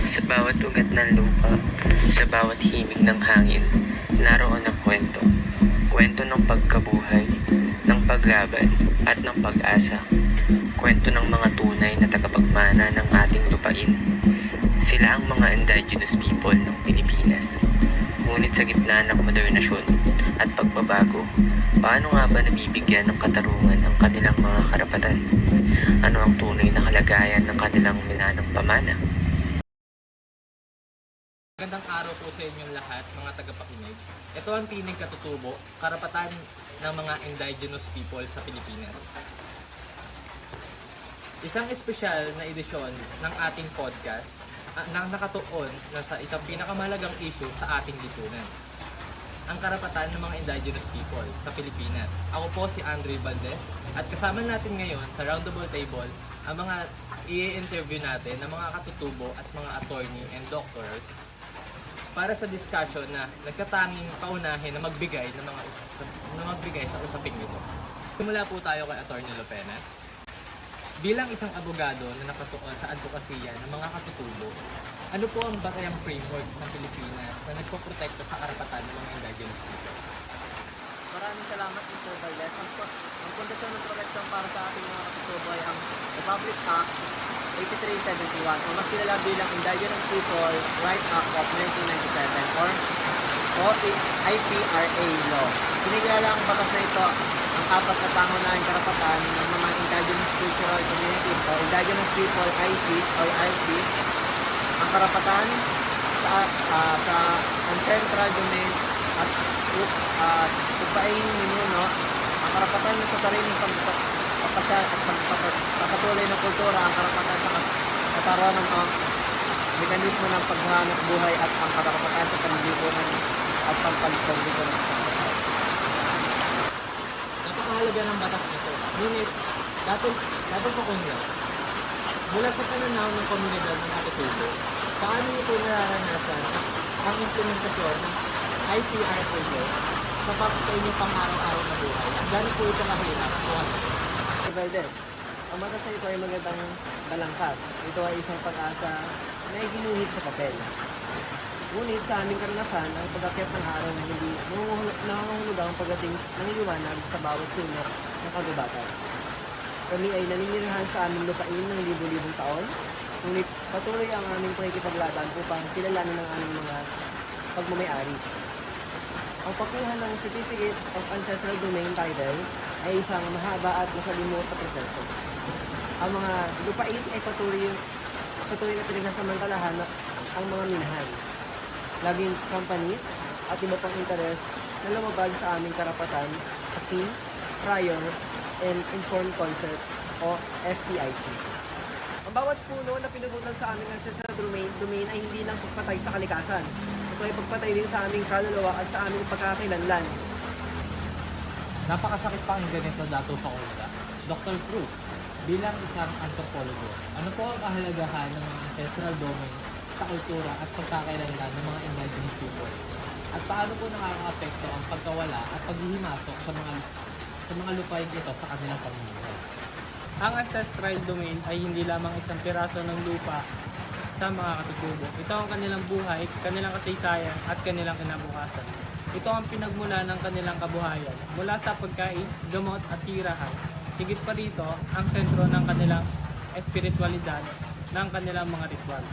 Sa bawat ugat ng lupa, sa bawat himig ng hangin, naroon ang kwento. Kwento ng pagkabuhay, ng paglaban, at ng pag-asa. Kwento ng mga tunay na tagapagmana ng ating lupain. Sila ang mga indigenous people ng Pilipinas. Ngunit sa gitna ng modernasyon at pagbabago, paano nga ba nabibigyan ng katarungan ang kanilang mga karapatan? Ano ang tunay na kalagayan ng kanilang minanang pamana? Magandang araw po sa inyong lahat, mga tagapakinig. Ito ang Tinig Katutubo, karapatan ng mga indigenous people sa Pilipinas. Isang espesyal na edisyon ng ating podcast na nakatuon na sa isang pinakamahalagang issue sa ating lipunan. Ang karapatan ng mga indigenous people sa Pilipinas. Ako po si Andre Valdez at kasama natin ngayon sa roundtable table ang mga i-interview natin ng mga katutubo at mga attorney and doctors para sa discussion na nagkatanging paunahin na magbigay sa usaping ito. Simula po tayo kay Attorney Lopena. Bilang isang abogado na nakatuon sa advokasya ng mga katutubo, ano po ang batayang framework ng Pilipinas na nagpoprotekta sa karapatan ng mga indigenous people? Maraming salamat, Mr. Valdez. Ang pundasyon ng proteksyon para sa ating mga katutubo ay ang Republic Act 8371 o mas kilala bilang Indigenous People Rights Act of 1997 or IPRA Law. Kinikilala ang batas na ito ang apat na pangunahing karapatan ng mga Indigenous Cultural Communities o Indigenous People ICs or ICs, ang karapatan sa ancestral domain at lupaing ninuno, ang karapatan sa sariling pagpapatuloy ng kultura, ang karapatan sa katawan ng mekanismo ng paghahanap buhay at ang karapatan sa panlipunan at pagpalipunan. Napakahalaga ng batas nito. Ngunit, dato po kunya, mula sa pananaw ng komunidad ng katutubo, paano ito nararanasan ang implementasyon ng IPRA Law sa inyong pang-araw-araw na buhay? At gano'n po ito kahirap? Mr. Valdez, ang batas na ito ay magandang balangkas. Ito ay isang pag-asa na iginuhit sa papel. Ngunit sa aming karanasan, ang pag-akyat ng araw na hindi nangangahulugang pagdating ng liwanag sa bawat sulok ng kagubatan. Kami ay naninirahan sa aming lupain ng libo-libong taon, ngunit patuloy ang aming pakikipaglaban upang kilalanin ang aming mga pagmamayari. Ang pagkuha ng Certificate of Ancestral Domain Title ay isang mahaba at makalimot na proseso. Ang mga lupain ay patuloy na pinagsasamantalahan ang mga minahan, laging companies at iba pang interes na lumabag sa aming karapatan sa free, prior, and informed consent o FPIC. Ang bawat puno na pinugutan sa aming ancestral domain ay hindi lang pagpatay sa kalikasan. Ito ay pagpatay din sa aming kaluluwa at sa aming pagkakakilanlan. Napakasakit pakinggan nito, Dato Faculta. Dr. Cruz, bilang isang antropologo, ano po ang kahalagahan ng mga ancestral domain sa kultura at pagkakailanlan ng mga indigenous people? At paano po nakaka-apekto ang pagkawala at paghihimasok sa mga lupain ito sa kanilang pamumuhay? Ang ancestral domain ay hindi lamang isang piraso ng lupa sa mga katutubo. Ito ang kanilang buhay, kanilang kasaysayan at kanilang kinabukasan. Ito ang pinagmula ng kanilang kabuhayan mula sa pagkain, gamot at tirahan. Higit pa rito ang sentro ng kanilang espiritualidad ng kanilang mga ritual.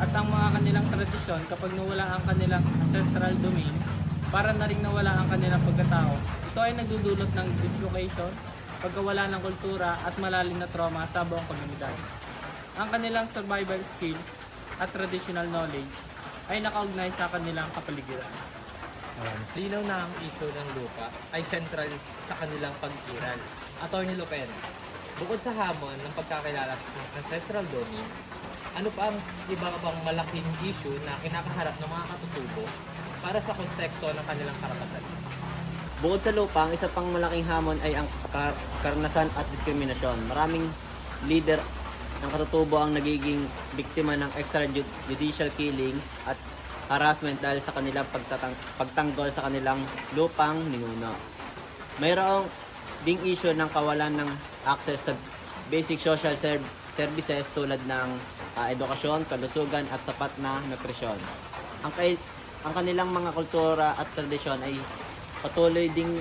At ang mga kanilang tradisyon kapag nawala ang kanilang ancestral domain, para na rin nawala ang kanilang pagkatao. Ito ay nagdudulot ng dislocation, pagkawala ng kultura at malalim na trauma sa buong komunidad. Ang kanilang survival skills at traditional knowledge ay nakaugnay sa kanilang kapaligiran. Linaw na ang issue ng lupa ay central sa kanilang pagkiral. Attorney Lopena, bukod sa hamon ng pagkakilala ng ancestral domain, ano pa ang iba bang malaking issue na kinakaharap ng mga katutubo para sa konteksto ng kanilang karapatan? Bukod sa lupa, ang isa pang malaking hamon ay ang karanasan at diskriminasyon. Maraming leader ng katutubo ang nagiging biktima ng extrajudicial killings at harassment dahil sa kanilang pagtanggol sa kanilang lupang ninuno. Mayroong ding issue ng kawalan ng access sa basic social services tulad ng edukasyon, kalusugan at sapat na nutrisyon. Ang kanilang mga kultura at tradisyon ay patuloy ding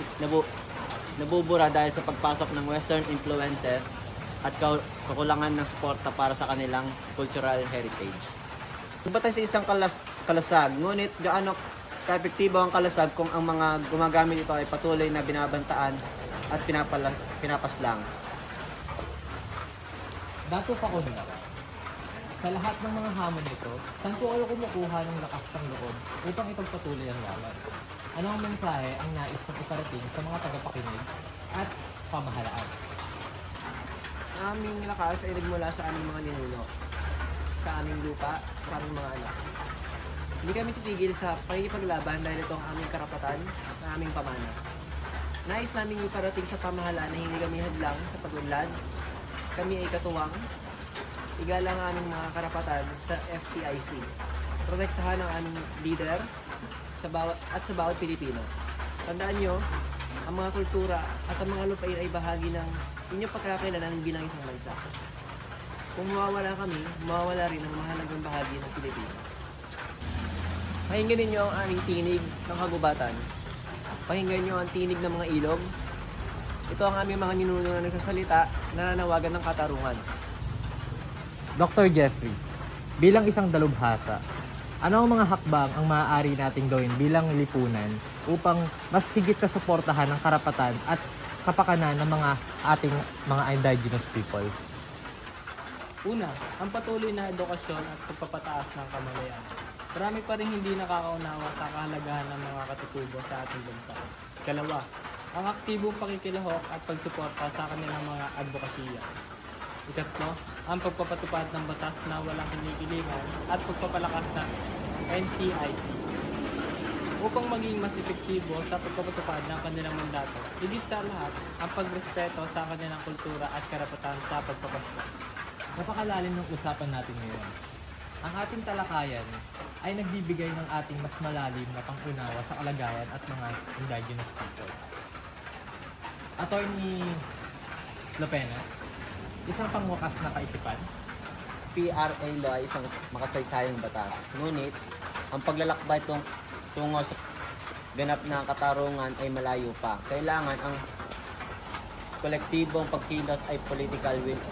nabubura dahil sa pagpasok ng Western influences at kakulangan ng suporta para sa kanilang cultural heritage. Iba tayo sa isang kalasag, ngunit gaano ka-epektibo ang kalasag kung ang mga gumagamit ito ay patuloy na binabantaan at pinapaslang. Dato pa ko nila. Sa lahat ng mga hamon nito, saan po kayo kumukuha ng lakas ng loob upang ipagpatuloy ang laban? Ano ang mensahe ang nais kong iparating sa mga tagapakinig at pamahalaan? Ang aming lakas ay nagmula sa aming mga ninuno, sa aming lupa, sa aming mga anak. Hindi kami titigil sa pakikipaglaban dahil ito ang aming karapatan na aming pamana. Nais namin iparating sa pamahalaan na hindi kami hadlang sa pag-unlad. Kami ay katuwang. Igalang ang aming mga karapatan sa FPIC. Protektahan ang aming leader sa bawat Pilipino. Tandaan nyo, ang mga kultura at ang mga lupain ay bahagi ng inyong pagkakakilanlan bilang isang bansa. Kung mawawala kami, mawawala rin ang mahalagang bahagi ng Pilipinas. Pakinggan ninyo ang aming tinig ng kagubatan. Pakinggan nyo ang tinig ng mga ilog. Ito ang aming mga ninuno na nagsasalita, nananawagan ng katarungan. Dr. Jeffrey, bilang isang dalubhasa, ano ang mga hakbang ang maaari nating gawin bilang lipunan upang mas higit na suportahan ang karapatan at kapakanan ng mga ating mga indigenous people? Una, ang patuloy na edukasyon at pagpapataas ng kamalayan. Marami pa rin hindi nakakaunawa sa kahalagahan ng mga katutubo sa ating bansa. Ikalawa, ang aktibong pakikilahok at pagsuporta sa kanilang mga advokasya. Ikatlo, ang pagpapatupad ng batas na walang kinikilingan at pagpapalakas ng NCIP upang maging mas epektibo sa pagpapatupad ng kanilang mandato. Higit sa lahat, ang pagrespeto sa kanilang kultura at karapatan sa pagpapasok. Napakalalim ng usapan natin ngayon. Ang ating talakayan ay nagbibigay ng ating mas malalim na pangunawa sa kalagayan at mga indigenous people. Attorney Lopena, isang pangwakas na kaisipan. PRA law ay isang makasaysayang batas. Ngunit, ang paglalakbay tungo sa ganap na katarungan ay malayo pa. Kailangan ang kolektibong pagkilos ay political will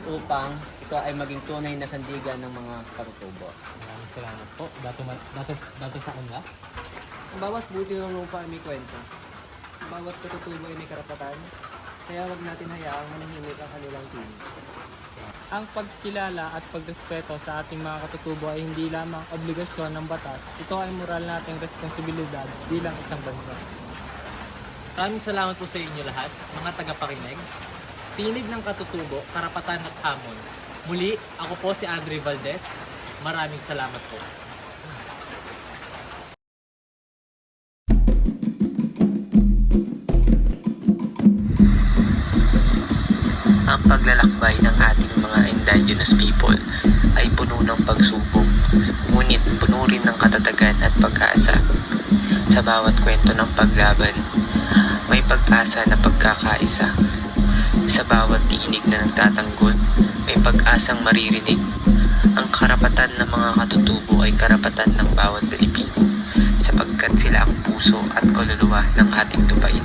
upang ito ay maging tunay na sandigan ng mga katutubo. Maraming salamat po. Dato sa kanila. Ang bawat buti ng lupa ay may kwento. Ang bawat katutubo ay may karapatan. Kaya wag natin hayaang manahimik ang kanilang tinig. Ang pagkilala at pagrespeto sa ating mga katutubo ay hindi lamang obligasyon ng batas. Ito ay moral nating responsibilidad bilang isang bansa. Maraming salamat po sa inyo lahat, mga tagapakinig. Tinig ng katutubo, karapatan at hamon. Muli, ako po si Andre Valdez. Maraming salamat po. Ang paglalakbay ng ating mga indigenous people ay puno ng pagsubok, ngunit puno rin ng katatagan at pag-asa. Sa bawat kwento ng paglaban, may pag-asa na pagkakaisa. Sa bawat tinig na nagtatanggol, may pag-asang maririnig. Ang karapatan ng mga katutubo ay karapatan ng bawat Pilipino, sapagkat sila ang puso at kaluluwa ng ating lupain.